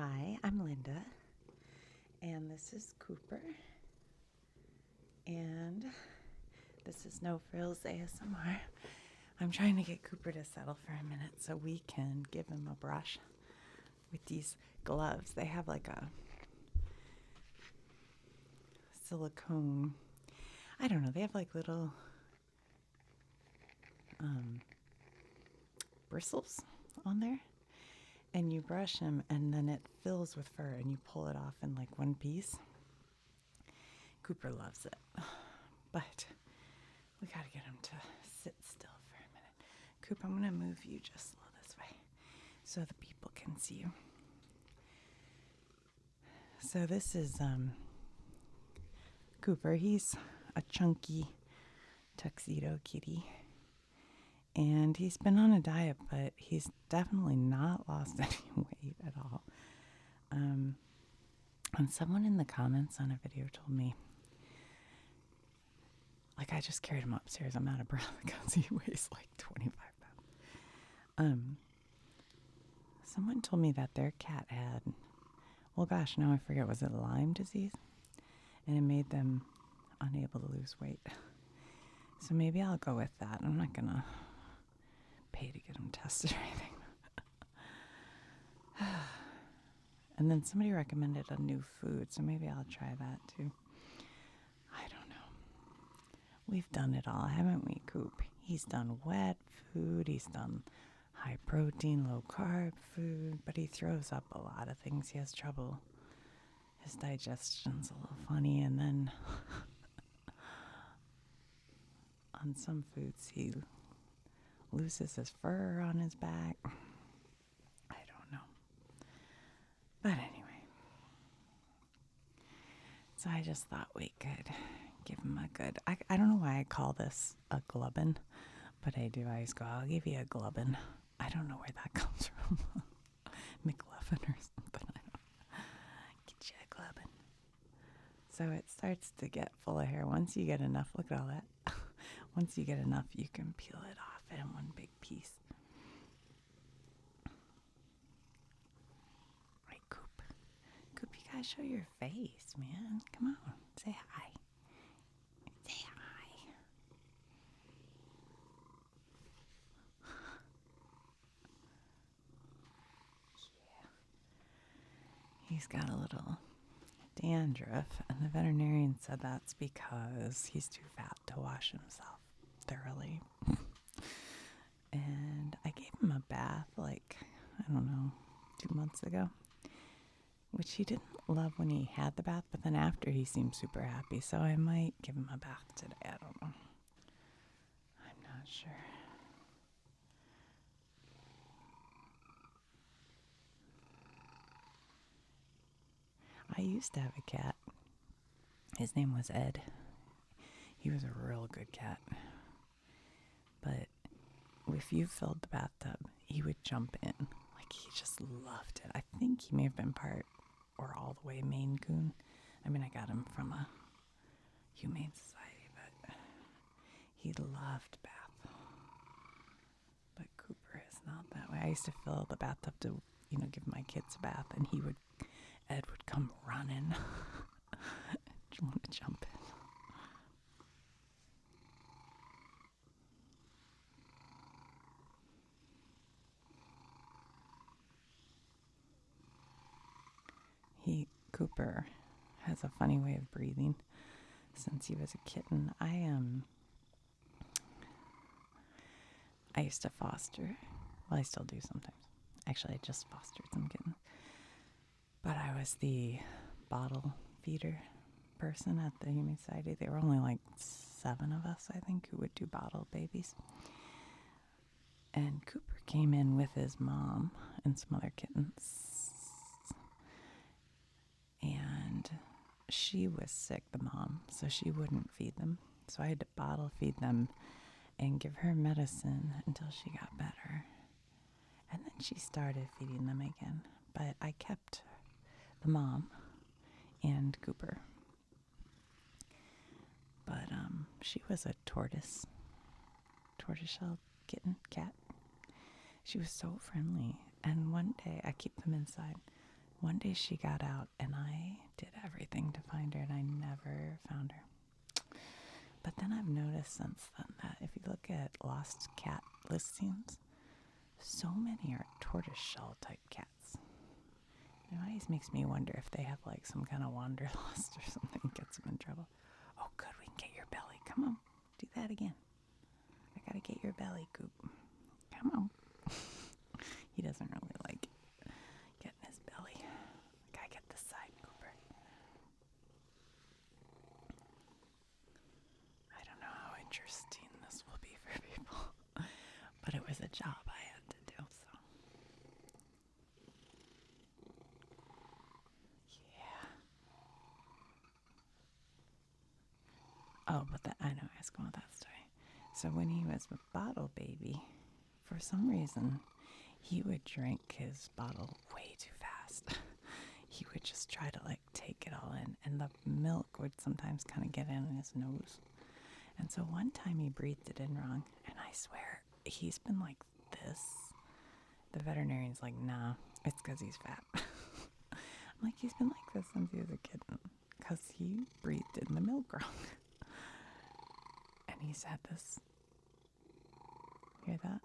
Hi, I'm Linda, and this is Cooper, and this is No Frills ASMR. I'm trying to get Cooper to settle for a minute so we can give him a brush with these gloves. They have like a silicone, I don't know, they have like little bristles on there, and you brush him, and then it fills with fur, and you pull it off in like one piece. Cooper loves it, but we gotta get him to sit still for a minute. Coop, I'm gonna move you just a little this way so the people can see you. So this is Cooper. He's a chunky tuxedo kitty, and he's been on a diet, but he's definitely not lost any weight at all. And someone in the comments on a video told me, like, I just carried him upstairs. I'm out of breath because he weighs like 25 pounds. Someone told me that their cat had, well, gosh, now I forget, was it Lyme disease? And it made them unable to lose weight. So maybe I'll go with that. I'm not going to pay to get him tested or anything. And then somebody recommended a new food, so maybe I'll try that too. I don't know. We've done it all, haven't we, Coop? He's done wet food, he's done high protein, low carb food, but he throws up a lot of things. He has trouble. His digestion's a little funny, and then on some foods he loses his fur on his back. I don't know. But anyway, so I just thought we could give him a good, I don't know why I call this a glubbin, but I do. I always go, I'll give you a glubbin. I don't know where that comes from. McLuffin or something. I don't know. Get you a glubbin. So it starts to get full of hair. Once you get enough, look at all that. Once you get enough, you can peel it off in one big piece. Right, Coop. Coop, you gotta show your face, man. Come on, say hi. Say hi. Yeah. He's got a little dandruff, and the veterinarian said that's because he's too fat to wash himself thoroughly. And I gave him a bath like, I don't know, 2 months ago, which he didn't love when he had the bath, but then after he seemed super happy, so I might give him a bath today. I don't know. I'm not sure. I used to have a cat. His name was Ed. He was a real good cat. But if you filled the bathtub, he would jump in. Like, he just loved it. I think he may have been part or all the way Maine Coon. I mean, I got him from a humane society, but he loved bath. But Cooper is not that way. I used to fill the bathtub to, give my kids a bath, and Ed would come running. Want to jump in. Cooper has a funny way of breathing since he was a kitten. I used to foster. Well, I still do sometimes. Actually, I just fostered some kittens. But I was the bottle feeder person at the Humane Society. There were only like 7 of us, I think, who would do bottle babies. And Cooper came in with his mom and some other kittens. And she was sick, the mom, so she wouldn't feed them. So I had to bottle feed them and give her medicine until she got better. And then she started feeding them again. But I kept the mom and Cooper. But she was a tortoiseshell cat. She was so friendly. And one day I keep them inside. One day she got out, and I did everything to find her, and I never found her. But then I've noticed since then that if you look at lost cat listings, so many are tortoiseshell type cats. It always makes me wonder if they have like some kind of wanderlust or something gets them in trouble. Oh, good, we can get your belly. Come on, do that again. I gotta get your belly, Coop. Come on. He doesn't really like getting his belly. Gotta get this side, Cooper. I don't know how interesting this will be for people, but it was a job I had to do, so. Yeah. Oh, but I know I was going with that story. So when he was a bottle baby, for some reason, he would drink his bottle way too fast. He would just try to like take it all in, and the milk would sometimes kind of get in his nose. And so one time he breathed it in wrong, and I swear he's been like this. The veterinarian's like, nah, it's because he's fat. I'm like, he's been like this since he was a kitten, because he breathed in the milk wrong. And he's had this, hear that?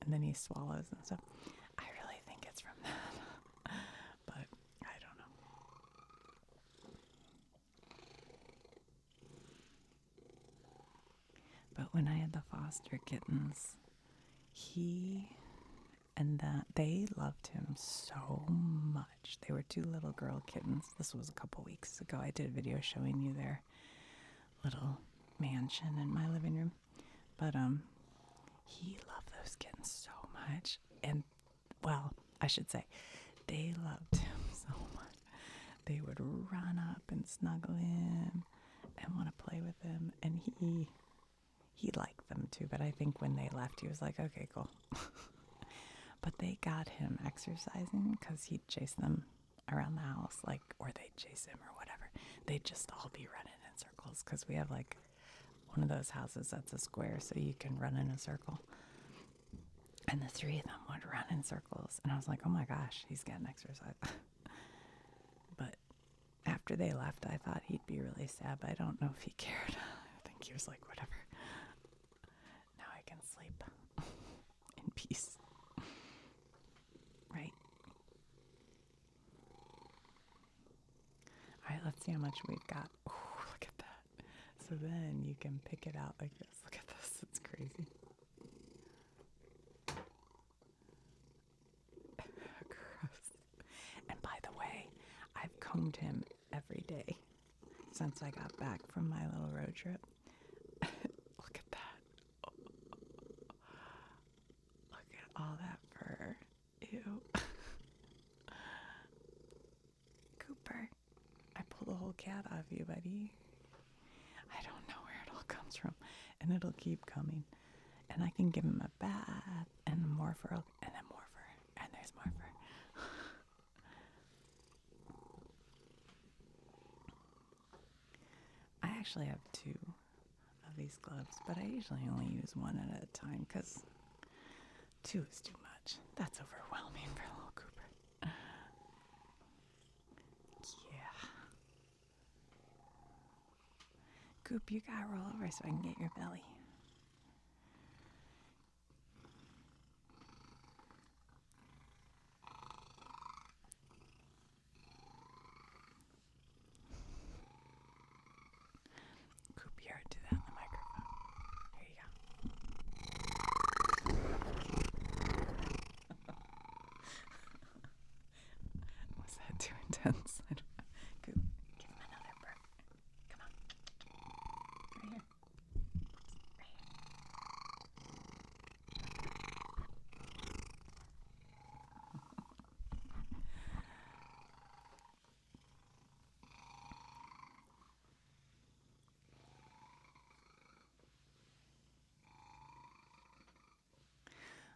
And then he swallows and stuff. I really think it's from that, but I don't know. But when I had the foster kittens, he and that they loved him so much. They were two little girl kittens. This was a couple weeks ago. I did a video showing you their little mansion in my living room. But he loved those kittens so much. And well, I should say, they loved him so much. They would run up and snuggle him and want to play with him. And he liked them too. But I think when they left, he was like, okay, cool. But they got him exercising because he'd chase them around the house, like, or they'd chase him or whatever. They'd just all be running in circles because we have like one of those houses that's a square, so you can run in a circle. And the three of them would run in circles. And I was like, oh my gosh, he's getting exercise. But after they left, I thought he'd be really sad, but I don't know if he cared. I think he was like, whatever. Now I can sleep in peace. Right? All right, let's see how much we've got. Ooh, look at that. So then you can pick it out like this. Look at this. It's crazy. Gross. And by the way, I've combed him every day since I got back from my little road trip. Look at that. Oh. Look at all that fur. Ew. Cooper, I pulled the whole cat off you, buddy. I don't know where it all comes from. And it'll keep coming. And I can give him a bath and more fur, and then more fur, and there's more fur. I actually have two of these gloves, but I usually only use one at a time because two is too much. That's overwhelming for little Cooper. Yeah. Coop, you gotta roll over so I can get your belly. Coop, you already do that in the microphone. Here you go. Was that too intense? I don't know. Coop, give him another burp. Come on. Right here. Right here.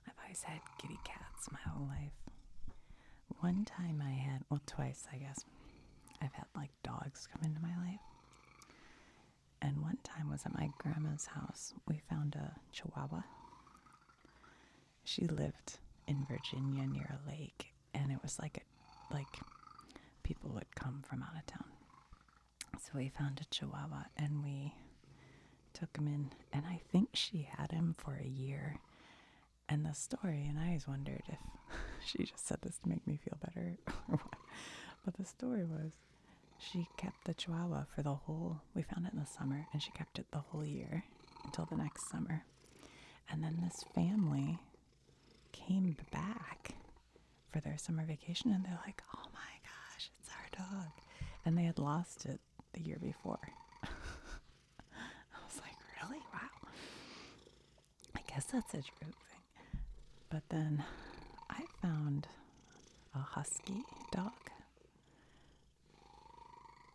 I've always had kitty cats my whole life. One time I had, well, twice, I guess. I've had like dogs come into my life. And one time was at my grandma's house. We found a Chihuahua. She lived in Virginia near a lake, and it was like people would come from out of town. So we found a Chihuahua and we took him in, and I think she had him for a year. And the story, and I always wondered if she just said this to make me feel better or what. But the story was she kept the Chihuahua for we found it in the summer, and she kept it the whole year until the next summer. And then this family came back for their summer vacation, and they're like, oh my gosh, it's our dog. And they had lost it the year before. I was like, really? Wow. I guess that's a true thing. But then I found a husky dog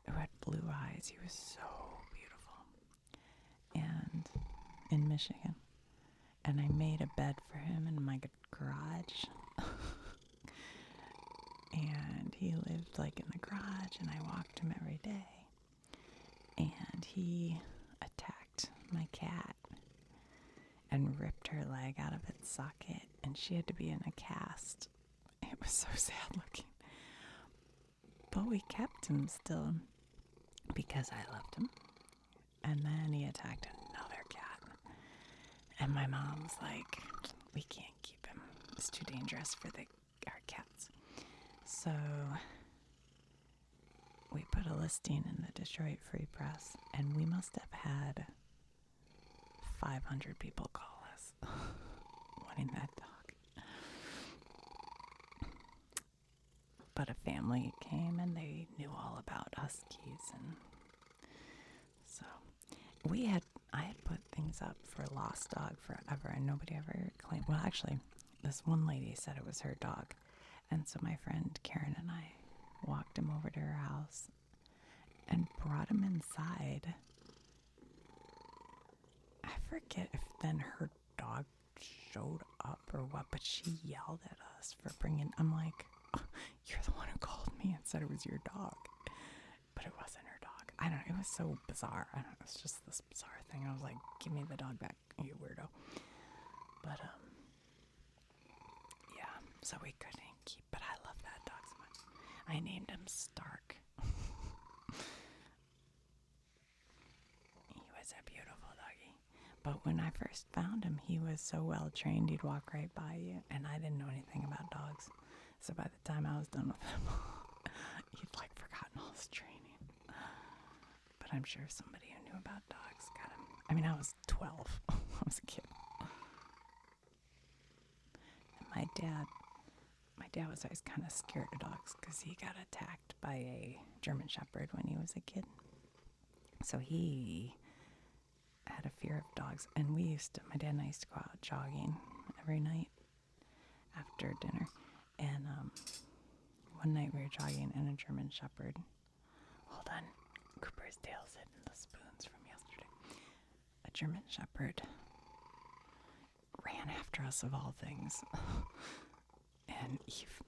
who had blue eyes. He was so beautiful. And in Michigan. And I made a bed for him in my garage. And he lived like in the garage, and I walked him every day. And he attacked my cat and ripped her leg out of its socket, and she had to be in a cast. It was so sad looking. But we kept him still because I loved him. And then he attacked another cat. And my mom's like, we can't keep him. It's too dangerous for our cats. So we put a listing in the Detroit Free Press, and we must have had 500 people call us wanting that dog. But a family came, and they knew all about huskies, and so I had put things up for Lost Dog forever, and nobody ever claimed. Well, actually, this one lady said it was her dog, and so my friend Karen and I walked him over to her house and brought him inside. I forget if then her dog showed up or what, but she yelled at us for bringing. I'm like, oh, you're the one who called me and said it was your dog, but it wasn't her dog. I don't know. It was so bizarre. I don't know. It's just this bizarre thing. I was like, give me the dog back, you weirdo. But yeah. So we couldn't keep. But I love that dog so much. I named him Stark. He was a beautiful doggy. But when I first found him, he was so well trained, he'd walk right by you, and I didn't know anything about dogs. So by the time I was done with him, he'd like forgotten all his training. But I'm sure somebody who knew about dogs got him. I mean, I was 12. I was a kid. And my dad was always kind of scared of dogs because he got attacked by a German Shepherd when he was a kid. So he had a fear of dogs, and my dad and I used to go out jogging every night after dinner, and one night we were jogging and a German Shepherd, hold on, Cooper's tail's hidden the spoons from yesterday. A German Shepherd ran after us of all things, and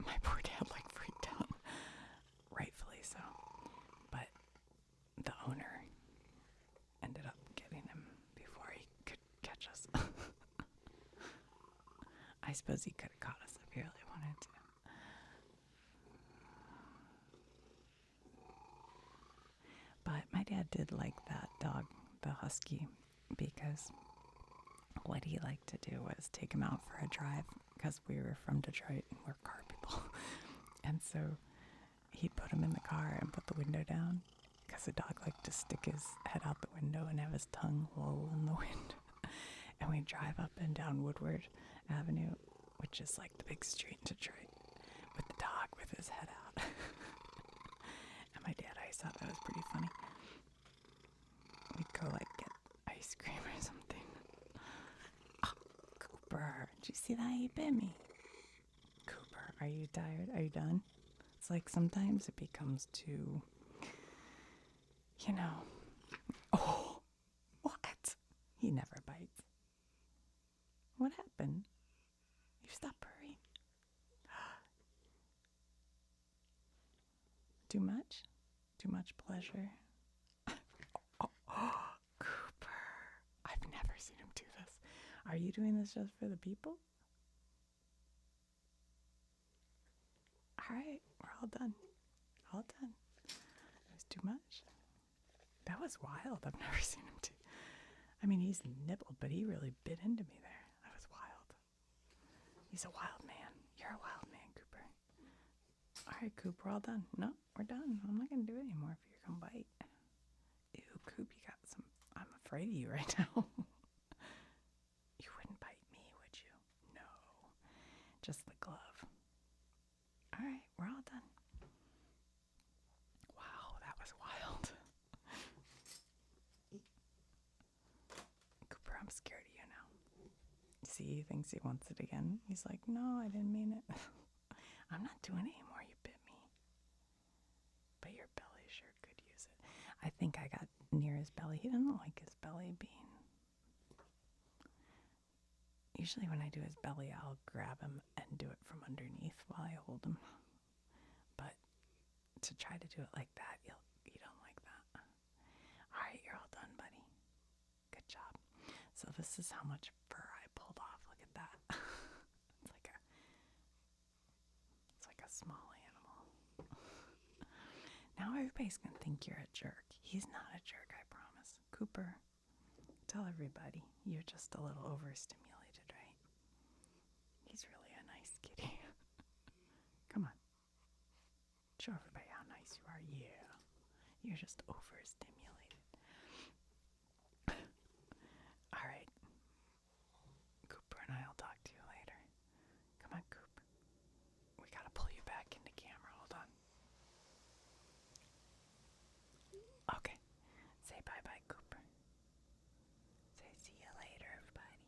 my poor dad like freaked out, rightfully so, but the owner ended up getting him before he could catch us. I suppose he could have caught us if he really wanted to. But my dad did like that dog, the husky, because what he liked to do was take him out for a drive, because we were from Detroit and we're car people. And so he'd put him in the car and put the window down, because the dog liked to stick his head out the window and have his tongue loll in the wind. And we'd drive up and down Woodward Avenue, which is like the big street in Detroit, with the dog with his head out. And my dad always thought that was pretty funny. We'd go like get ice cream or something. Oh, Cooper, did you see that? He bit me. Cooper, are you tired? Are you done? It's like sometimes it becomes too, oh, what? He never bites. What happened? You stop purring. Too much? Too much pleasure? Oh, Cooper. I've never seen him do this. Are you doing this just for the people? All right, we're all done. all done. It was too much. That was wild. I've never seen him do. I mean, he's nibbled, but he really bit into me there. That was wild. He's a wild man. You're a wild man, Cooper. All right, Coop, we're all done. No, we're done. I'm not going to do it anymore if you're going to bite. Ew, Coop, you got some. I'm afraid of you right now. You wouldn't bite me, would you? No. Just the glove. All right, we're all done. Wow, that was wild. Cooper, I'm scared of you now. See, he thinks he wants it again. He's like, no, I didn't mean it. I'm not doing it anymore. You bit me. But your belly sure could use it. I think I got near his belly. He doesn't like his belly being... Usually when I do his belly, I'll grab him and do it from underneath while I hold him. But to try to do it like that, you don't like that. All right, you're all done, buddy. Good job. So this is how much fur I pulled off. Look at that. It's like a small animal. Now everybody's gonna think you're a jerk. He's not a jerk, I promise. Cooper, tell everybody you're just a little overstimulated, right? He's really a nice kitty. Come on. Show everybody how nice you are. Yeah. You're just overstimulated. All right. Cooper and I'll talk to you later. Come on, Coop. We gotta pull you back into camera. Hold on. Okay. Say bye-bye, Cooper. Say see you later, everybody.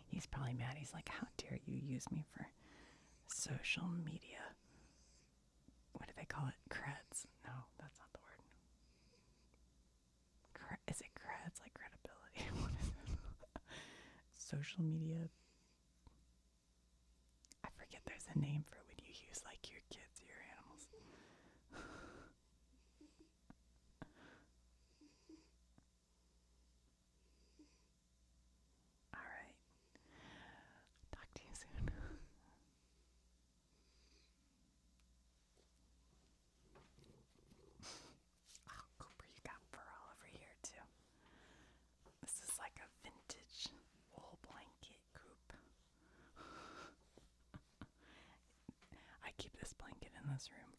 He's probably mad. He's like, how dare you use me for social media? What do they call it? Creds? No, that's not the word. Is it creds? Like credibility? What is it? Social media. I forget there's a name for when you use like your kids, your animals. All right. Talk to you soon. Oh, Cooper, you got fur all over here too. This is like a vintage wool blanket, Coop. I keep this blanket in this room